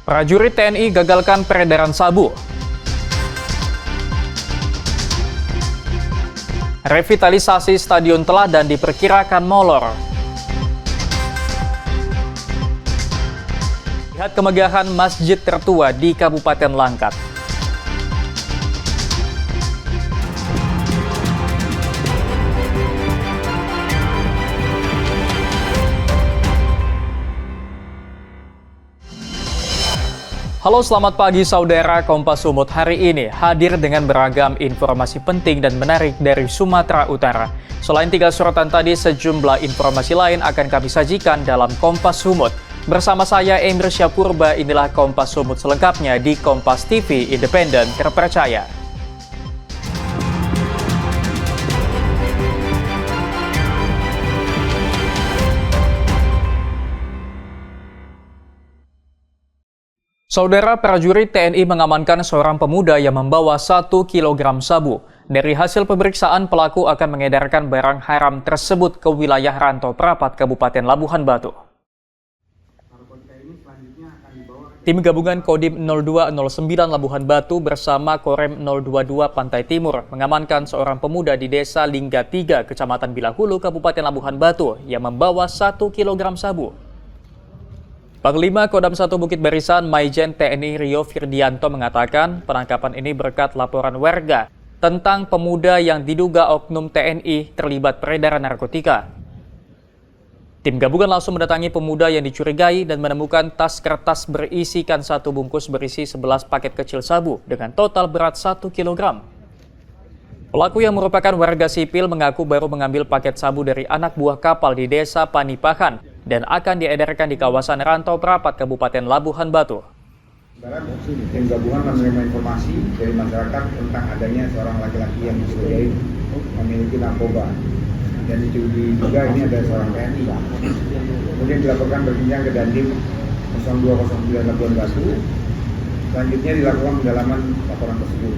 Prajurit TNI gagalkan peredaran sabu. Revitalisasi Stadion Teladan diperkirakan molor. Lihat kemegahan masjid tertua di Kabupaten Langkat. Halo, selamat pagi saudara. Kompas Sumut hari ini hadir dengan beragam informasi penting dan menarik dari Sumatera Utara. Selain 3 sorotan tadi, sejumlah informasi lain akan kami sajikan dalam Kompas Sumut. Bersama saya Emir Syapurba, inilah Kompas Sumut selengkapnya di Kompas TV Independen Terpercaya. Saudara, prajurit TNI mengamankan seorang pemuda yang membawa 1 kilogram sabu. Dari hasil pemeriksaan, pelaku akan mengedarkan barang haram tersebut ke wilayah Rantau Prapat, Kabupaten Labuhan Batu. Tim gabungan Kodim 0209 Labuhan Batu bersama Korem 022 Pantai Timur mengamankan seorang pemuda di Desa Lingga 3, Kecamatan Bilahulu, Kabupaten Labuhan Batu yang membawa 1 kilogram sabu. Panglima Kodam 1 Bukit Barisan Maijen TNI Rio Firdianto mengatakan penangkapan ini berkat laporan warga tentang pemuda yang diduga oknum TNI terlibat peredaran narkotika. Tim gabungan langsung mendatangi pemuda yang dicurigai dan menemukan tas kertas berisikan 1 bungkus berisi 11 paket kecil sabu dengan total berat 1 kilogram. Pelaku yang merupakan warga sipil mengaku baru mengambil paket sabu dari anak buah kapal di Desa Panipahan dan akan diedarkan di kawasan Rantau Prapat, Kabupaten Labuhan Batu. Tim gabungan menerima informasi dari masyarakat tentang adanya seorang laki-laki yang dicurigai memiliki narkoba dan dicurigai juga ini ada seorang TNI. Kemudian dilaporkan berjenjang ke Dandim 0209 Labuhan Batu. Selanjutnya dilakukan pendalaman laporan tersebut.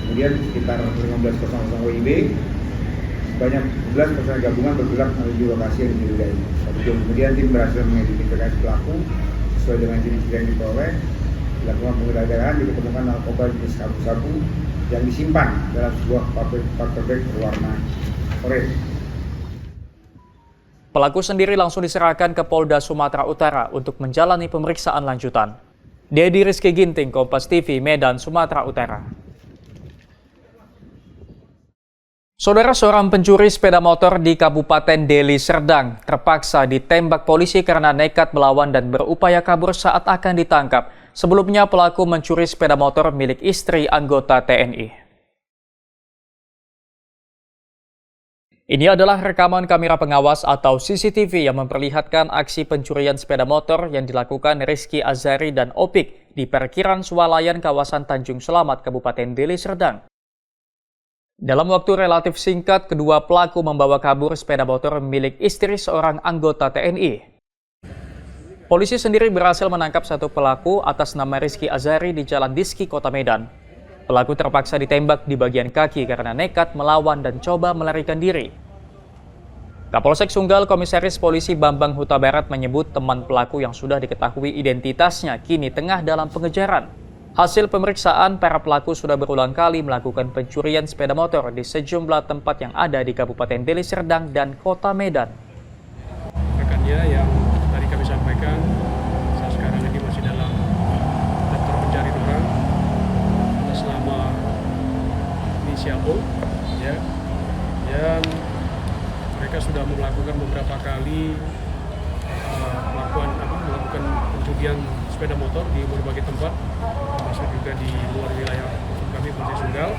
Kemudian sekitar 15.00 WIB, banyak 11 personel gabungan bergerak menuju lokasi yang dicurigai. Kemudian tim berhasil mengidentifikasi pelaku sesuai dengan ciri-ciri yang diperoleh. Dilakukan penggeledahan, ditemukan narkoba jenis sabu-sabu yang disimpan dalam sebuah paper bag berwarna oranye. Pelaku sendiri langsung diserahkan ke Polda Sumatera Utara untuk menjalani pemeriksaan lanjutan. Dedi Rizky Ginting, Kompas TV, Medan, Sumatera Utara. Saudara, seorang pencuri sepeda motor di Kabupaten Deli Serdang terpaksa ditembak polisi karena nekat melawan dan berupaya kabur saat akan ditangkap. Sebelumnya pelaku mencuri sepeda motor milik istri anggota TNI. Ini adalah rekaman kamera pengawas atau CCTV yang memperlihatkan aksi pencurian sepeda motor yang dilakukan Rizky Azari dan Opik di parkiran swalayan kawasan Tanjung Selamat, Kabupaten Deli Serdang. Dalam waktu relatif singkat, kedua pelaku membawa kabur sepeda motor milik istri seorang anggota TNI. Polisi sendiri berhasil menangkap 1 pelaku atas nama Rizky Azari di Jalan Diski, Kota Medan. Pelaku terpaksa ditembak di bagian kaki karena nekat melawan dan coba melarikan diri. Kapolsek Sunggal Komisaris Polisi Bambang Huta Barat menyebut teman pelaku yang sudah diketahui identitasnya kini tengah dalam pengejaran. Hasil pemeriksaan, para pelaku sudah berulang kali melakukan pencurian sepeda motor di sejumlah tempat yang ada di Kabupaten Deli Serdang dan Kota Medan. Rekannya yang tadi kami sampaikan, saat sekarang ini masih dalam daftar pencarian orang atas nama inisial O, ya, dan mereka sudah melakukan beberapa kali melakukan pencurian sepeda motor di berbagai tempat, termasuk juga di luar wilayah kami Polsek Sunggal.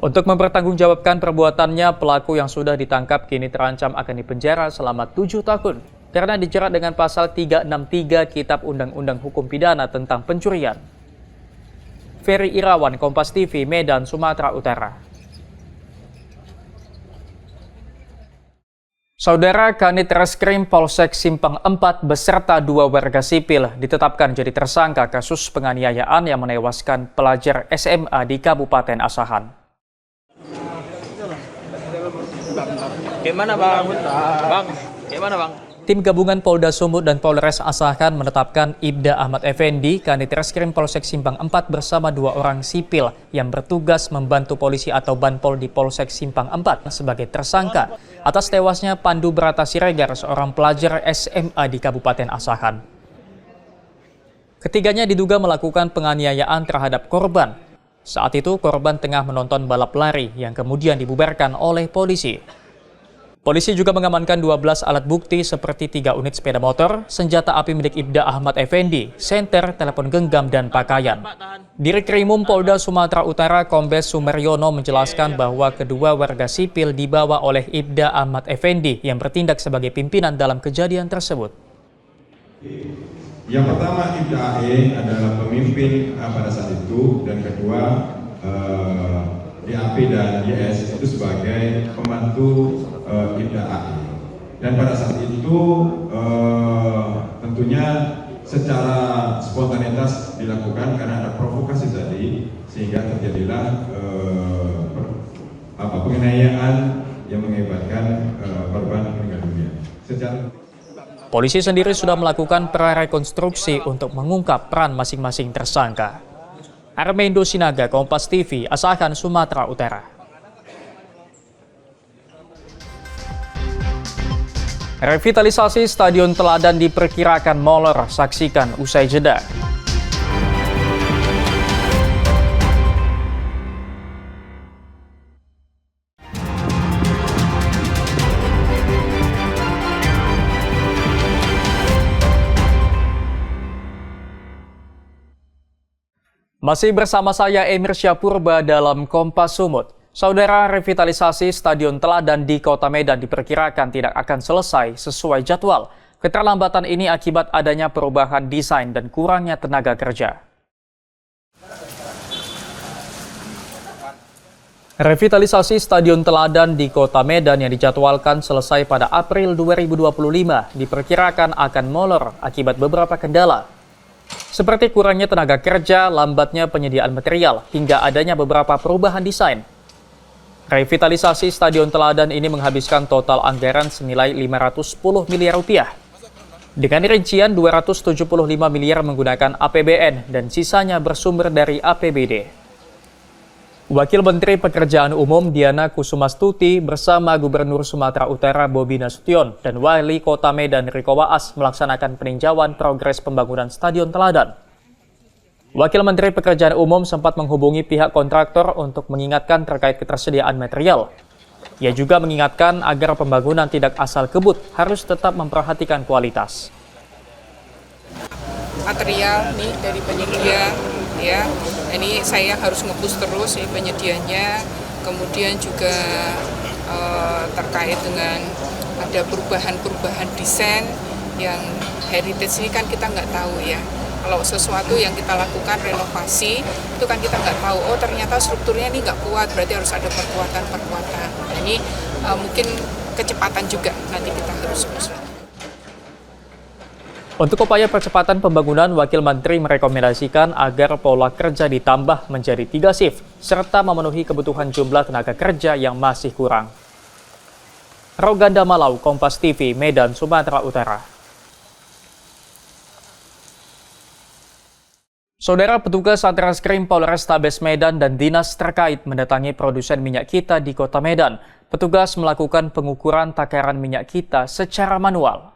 Untuk mempertanggungjawabkan perbuatannya, pelaku yang sudah ditangkap kini terancam akan dipenjara selama 7 tahun karena dijerat dengan pasal 363 Kitab Undang-Undang Hukum Pidana tentang pencurian. Ferry Irawan, Kompas TV, Medan, Sumatera Utara. Saudara, Kanit Reskrim Polsek Simpang 4 beserta 2 warga sipil ditetapkan jadi tersangka kasus penganiayaan yang menewaskan pelajar SMA di Kabupaten Asahan. Gimana bang? Bang, gimana bang? Tim gabungan Polda Sumut dan Polres Asahan menetapkan Ibda Ahmad Effendi, Kanit Reskrim Polsek Simpang 4 bersama 2 orang sipil yang bertugas membantu polisi atau Banpol di Polsek Simpang 4 sebagai tersangka atas tewasnya Pandu Brata Siregar, seorang pelajar SMA di Kabupaten Asahan. Ketiganya diduga melakukan penganiayaan terhadap korban. Saat itu korban tengah menonton balap lari yang kemudian dibubarkan oleh polisi. Polisi juga mengamankan 12 alat bukti seperti 3 unit sepeda motor, senjata api milik Ibda Ahmad Effendi, senter, telepon genggam, dan pakaian. Dirkrimum Polda Sumatera Utara Kombes Sumeryono menjelaskan bahwa kedua warga sipil dibawa oleh Ibda Ahmad Effendi yang bertindak sebagai pimpinan dalam kejadian tersebut. Yang pertama, Ibda AE adalah pemimpin pada saat itu, dan kedua DAP dan YS itu sebagai pembantu Ibda AE. Dan pada saat itu tentunya secara spontanitas dilakukan karena ada provokasi tadi, sehingga terjadilah penganiayaan yang mengakibatkan korban meninggal dunia. Polisi sendiri sudah melakukan prarekonstruksi untuk mengungkap peran masing-masing tersangka. Armendo Sinaga, Kompas TV, Asahan, Sumatera Utara. Revitalisasi Stadion Teladan diperkirakan molor, saksikan usai jeda. Masih bersama saya Emir Syapurba dalam Kompas Sumut. Saudara, revitalisasi Stadion Teladan di Kota Medan diperkirakan tidak akan selesai sesuai jadwal. Keterlambatan ini akibat adanya perubahan desain dan kurangnya tenaga kerja. Revitalisasi Stadion Teladan di Kota Medan yang dijadwalkan selesai pada April 2025 diperkirakan akan molor akibat beberapa kendala. Seperti kurangnya tenaga kerja, lambatnya penyediaan material, hingga adanya beberapa perubahan desain. Revitalisasi Stadion Teladan ini menghabiskan total anggaran senilai 510 miliar rupiah. Dengan rincian 275 miliar menggunakan APBN dan sisanya bersumber dari APBD. Wakil Menteri Pekerjaan Umum Diana Kusumastuti bersama Gubernur Sumatera Utara Bobi Nasution dan Wali Kota Medan Riko Waas melaksanakan peninjauan progres pembangunan Stadion Teladan. Wakil Menteri Pekerjaan Umum sempat menghubungi pihak kontraktor untuk mengingatkan terkait ketersediaan material. Ia juga mengingatkan agar pembangunan tidak asal kebut, harus tetap memperhatikan kualitas. Material nih dari penyedia, ya, ini saya harus nge-push terus ya penyediaannya. Kemudian juga terkait dengan ada perubahan desain yang heritage ini kan kita nggak tahu ya. Kalau sesuatu yang kita lakukan renovasi itu kan kita nggak tahu, oh ternyata strukturnya ini nggak kuat, berarti harus ada perkuatan. Nah, ini mungkin kecepatan juga nanti kita harus usaha. Untuk upaya percepatan pembangunan, Wakil Menteri merekomendasikan agar pola kerja ditambah menjadi 3 shift, serta memenuhi kebutuhan jumlah tenaga kerja yang masih kurang. Roganda Malau, Kompas TV, Medan, Sumatera Utara. Saudara, petugas Satreskrim Polrestabes Medan dan dinas terkait mendatangi produsen minyak kita di Kota Medan. Petugas melakukan pengukuran takaran minyak kita secara manual.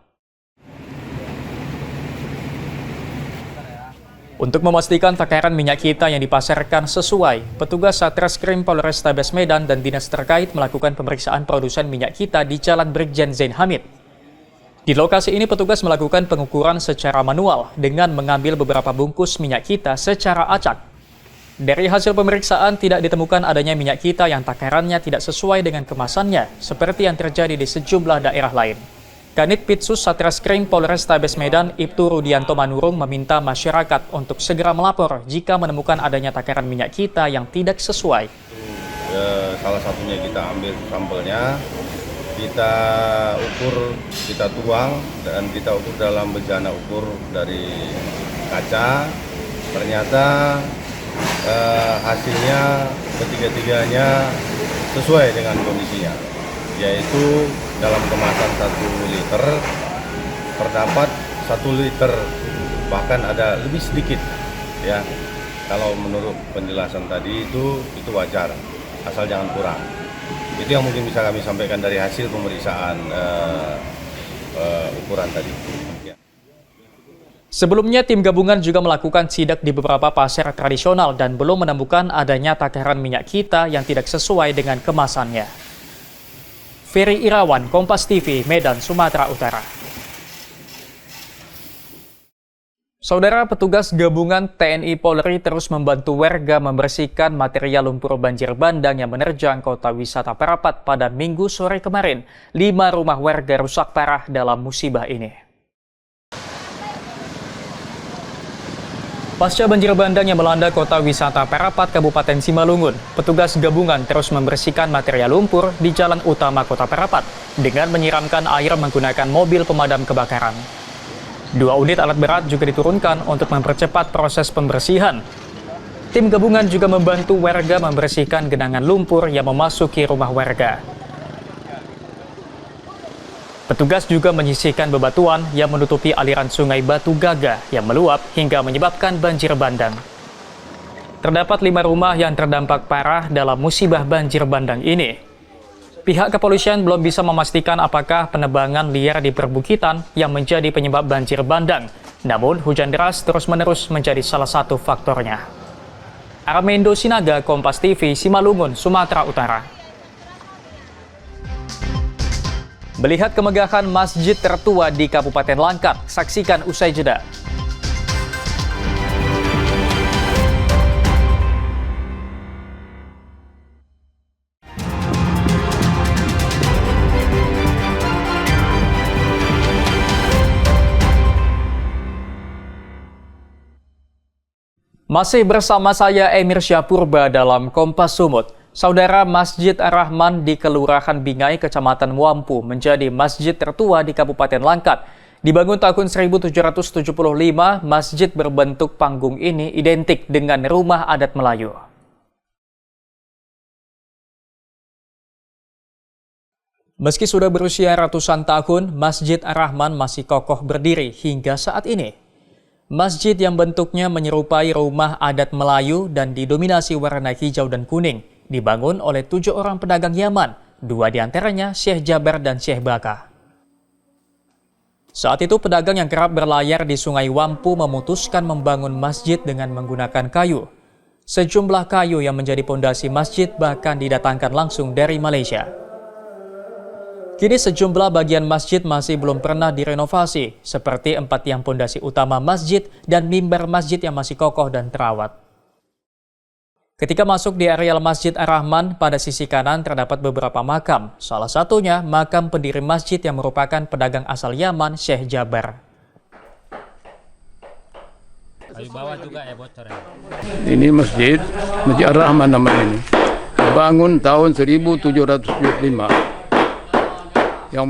Untuk memastikan takaran minyak kita yang dipasarkan sesuai, petugas Satreskrim Polrestabes Medan dan dinas terkait melakukan pemeriksaan produsen minyak kita di Jalan Brigjen Zain Hamid. Di lokasi ini petugas melakukan pengukuran secara manual dengan mengambil beberapa bungkus minyak kita secara acak. Dari hasil pemeriksaan tidak ditemukan adanya minyak kita yang takarannya tidak sesuai dengan kemasannya, seperti yang terjadi di sejumlah daerah lain. Kanit Pitsus Satreskrim Polrestabes Medan, Ibtu Rudianto Manurung meminta masyarakat untuk segera melapor jika menemukan adanya takaran minyak kita yang tidak sesuai. Salah satunya kita ambil sampelnya, kita ukur, kita tuang, dan kita ukur dalam bejana ukur dari kaca. Ternyata hasilnya ketiga-tiganya sesuai dengan kondisinya, yaitu dalam kemasan 1 liter terdapat 1 liter, bahkan ada lebih sedikit ya. Kalau menurut penjelasan tadi itu wajar, asal jangan kurang. Itu yang mungkin bisa kami sampaikan dari hasil pemeriksaan ukuran tadi. Ya. Sebelumnya, tim gabungan juga melakukan sidak di beberapa pasar tradisional dan belum menemukan adanya takaran minyak kita yang tidak sesuai dengan kemasannya. Ferry Irawan, Kompas TV, Medan, Sumatera Utara. Saudara, petugas gabungan TNI Polri terus membantu warga membersihkan material lumpur banjir bandang yang menerjang kota wisata Parapat pada Minggu sore kemarin. 5 rumah warga rusak parah dalam musibah ini. Pasca banjir bandang yang melanda kota wisata Parapat, Kabupaten Simalungun, petugas gabungan terus membersihkan material lumpur di jalan utama kota Parapat dengan menyiramkan air menggunakan mobil pemadam kebakaran. 2 unit alat berat juga diturunkan untuk mempercepat proses pembersihan. Tim gabungan juga membantu warga membersihkan genangan lumpur yang memasuki rumah warga. Petugas juga menyisihkan bebatuan yang menutupi aliran sungai Batu Gaga yang meluap hingga menyebabkan banjir bandang. Terdapat 5 rumah yang terdampak parah dalam musibah banjir bandang ini. Pihak kepolisian belum bisa memastikan apakah penebangan liar di perbukitan yang menjadi penyebab banjir bandang. Namun, hujan deras terus-menerus menjadi salah satu faktornya. Armendo Sinaga, Kompas TV, Simalungun, Sumatera Utara. Melihat kemegahan masjid tertua di Kabupaten Langkat, saksikan usai jeda. Masih bersama saya Emir Syahpurba dalam Kompas Sumut. Saudara, Masjid Ar-Rahman di Kelurahan Bingai, Kecamatan Wampu menjadi masjid tertua di Kabupaten Langkat. Dibangun tahun 1775, masjid berbentuk panggung ini identik dengan rumah adat Melayu. Meski sudah berusia ratusan tahun, Masjid Ar-Rahman masih kokoh berdiri hingga saat ini. Masjid yang bentuknya menyerupai rumah adat Melayu dan didominasi warna hijau dan kuning, dibangun oleh 7 orang pedagang Yaman, 2 diantaranya Syekh Jabar dan Syekh Baka. Saat itu pedagang yang kerap berlayar di Sungai Wampu memutuskan membangun masjid dengan menggunakan kayu. Sejumlah kayu yang menjadi pondasi masjid bahkan didatangkan langsung dari Malaysia. Kini sejumlah bagian masjid masih belum pernah direnovasi, seperti 4 tiang pondasi utama masjid dan mimbar masjid yang masih kokoh dan terawat. Ketika masuk di areal Masjid Ar-Rahman, pada sisi kanan terdapat beberapa makam, salah satunya makam pendiri masjid yang merupakan pedagang asal Yaman, Syekh Jabar. Kayu bawah juga ya bocor ya. Ini Masjid Ar-Rahman namanya ini. Dibangun tahun 1775. Yang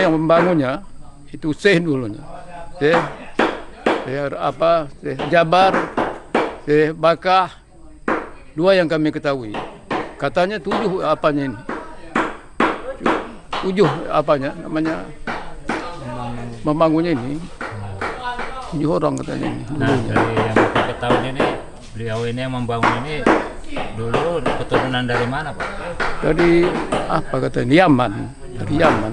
membangunnya itu Syekh dulunya. Syekh Jabar, Syekh Bakah, 2 yang kami ketahui. Katanya 7 apanya ini. 7 apanya namanya membangunnya ini. 7 orang katanya ini. Nah, dari yang kita ketahui ini, beliau ini yang membangun ini dulu keturunan dari mana, Pak? Dari apa katanya? Yaman. Dari Yaman.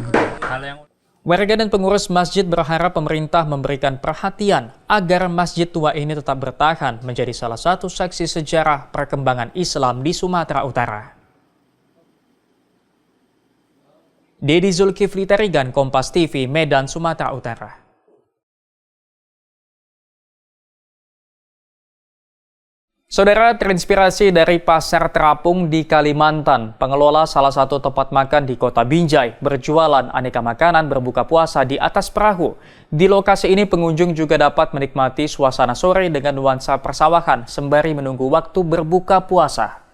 Warga dan pengurus masjid berharap pemerintah memberikan perhatian agar masjid tua ini tetap bertahan menjadi salah satu saksi sejarah perkembangan Islam di Sumatera Utara. Dedi Zulkifli Tarigan, Kompas TV, Medan, Sumatera Utara. Saudara, terinspirasi dari pasar terapung di Kalimantan, pengelola salah satu tempat makan di Kota Binjai berjualan aneka makanan berbuka puasa di atas perahu. Di lokasi ini pengunjung juga dapat menikmati suasana sore dengan nuansa persawahan sembari menunggu waktu berbuka puasa.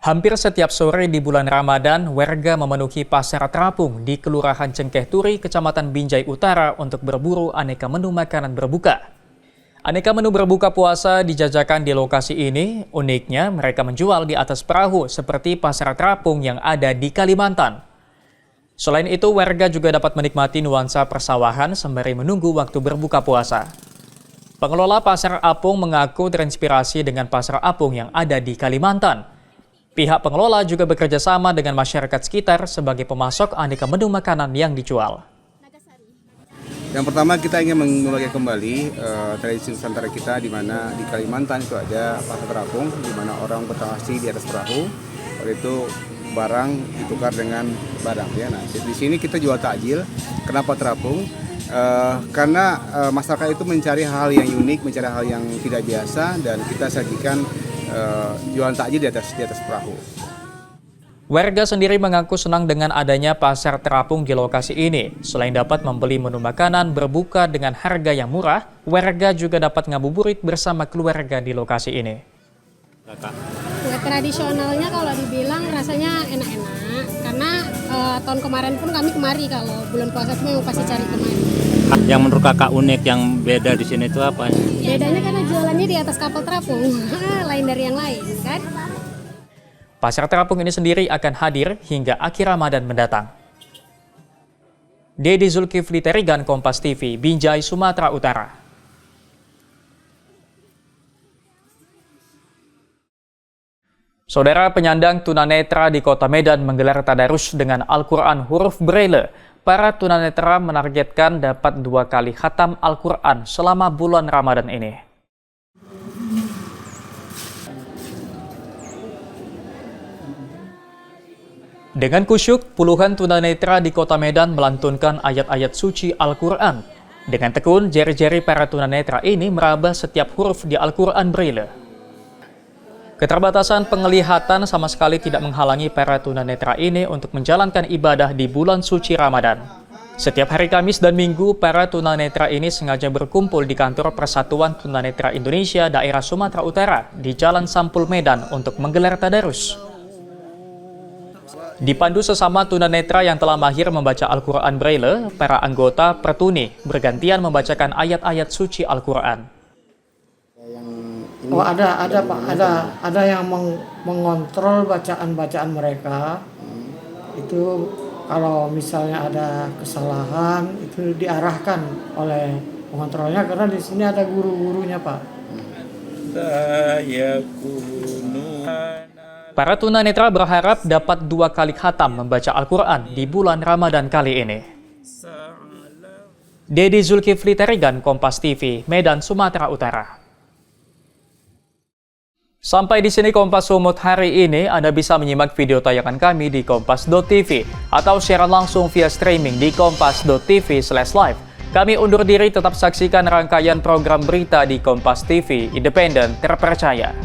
Hampir setiap sore di bulan Ramadan, warga memenuhi pasar terapung di Kelurahan Cengkeh Turi, Kecamatan Binjai Utara untuk berburu aneka menu makanan berbuka. Aneka menu berbuka puasa dijajakan di lokasi ini. Uniknya, mereka menjual di atas perahu seperti pasar terapung yang ada di Kalimantan. Selain itu, warga juga dapat menikmati nuansa persawahan sembari menunggu waktu berbuka puasa. Pengelola Pasar Apung mengaku terinspirasi dengan Pasar Apung yang ada di Kalimantan. Pihak pengelola juga bekerja sama dengan masyarakat sekitar sebagai pemasok aneka menu makanan yang dijual. Yang pertama kita ingin mengembalikan kembali tradisi Nusantara kita, di mana di Kalimantan itu ada pasar terapung, di mana orang bertransaksi di atas perahu, oleh itu barang ditukar dengan barang. Ya, nah di sini kita jual takjil. Kenapa terapung? Karena masyarakat itu mencari hal yang unik, mencari hal yang tidak biasa, dan kita sajikan jualan takjil di atas perahu. Warga sendiri mengaku senang dengan adanya pasar terapung di lokasi ini. Selain dapat membeli menu makanan berbuka dengan harga yang murah, warga juga dapat ngabuburit bersama keluarga di lokasi ini. Kue tradisionalnya kalau dibilang rasanya enak-enak, karena tahun kemarin pun kami kemari, kalau bulan puasa itu memang pasti cari kemari. Yang menurut kakak unik yang beda di sini itu apa? Bedanya karena jualannya di atas kapal terapung, lain dari yang lain kan. Pasar terapung ini sendiri akan hadir hingga akhir Ramadan mendatang. Dedi Zulkifli Terigan, Kompas TV, Binjai, Sumatera Utara. Saudara penyandang tunanetra di Kota Medan menggelar tadarus dengan Al-Quran huruf Braille. Para tunanetra menargetkan dapat 2 kali khatam Al-Quran selama bulan Ramadan ini. Dengan kusyuk, puluhan tunanetra di Kota Medan melantunkan ayat-ayat suci Al-Quran. Dengan tekun, jari-jari para tunanetra ini meraba setiap huruf di Al-Quran Braille. Keterbatasan penglihatan sama sekali tidak menghalangi para tunanetra ini untuk menjalankan ibadah di bulan suci Ramadan. Setiap hari Kamis dan Minggu, para tunanetra ini sengaja berkumpul di kantor Persatuan Tunanetra Indonesia daerah Sumatera Utara di Jalan Sampul Medan untuk menggelar tadarus. Dipandu sesama tunanetra yang telah mahir membaca Al-Quran Braille, para anggota pertuni bergantian membacakan ayat-ayat suci Al-Quran. Oh ada Pak, ada yang mengontrol bacaan-bacaan mereka. Itu kalau misalnya ada kesalahan itu diarahkan oleh pengontrolnya, karena di sini ada guru-gurunya Pak. Para tunanetra berharap dapat 2 kali khatam membaca Al-Quran di bulan Ramadan kali ini. Dedi Zulkifli Terigan, Kompas TV, Medan, Sumatera Utara. Sampai di sini Kompas Sumut hari ini. Anda bisa menyimak video tayangan kami di kompas.tv atau siaran langsung via streaming di kompas.tv/live. Kami undur diri, tetap saksikan rangkaian program berita di Kompas TV, independen, terpercaya.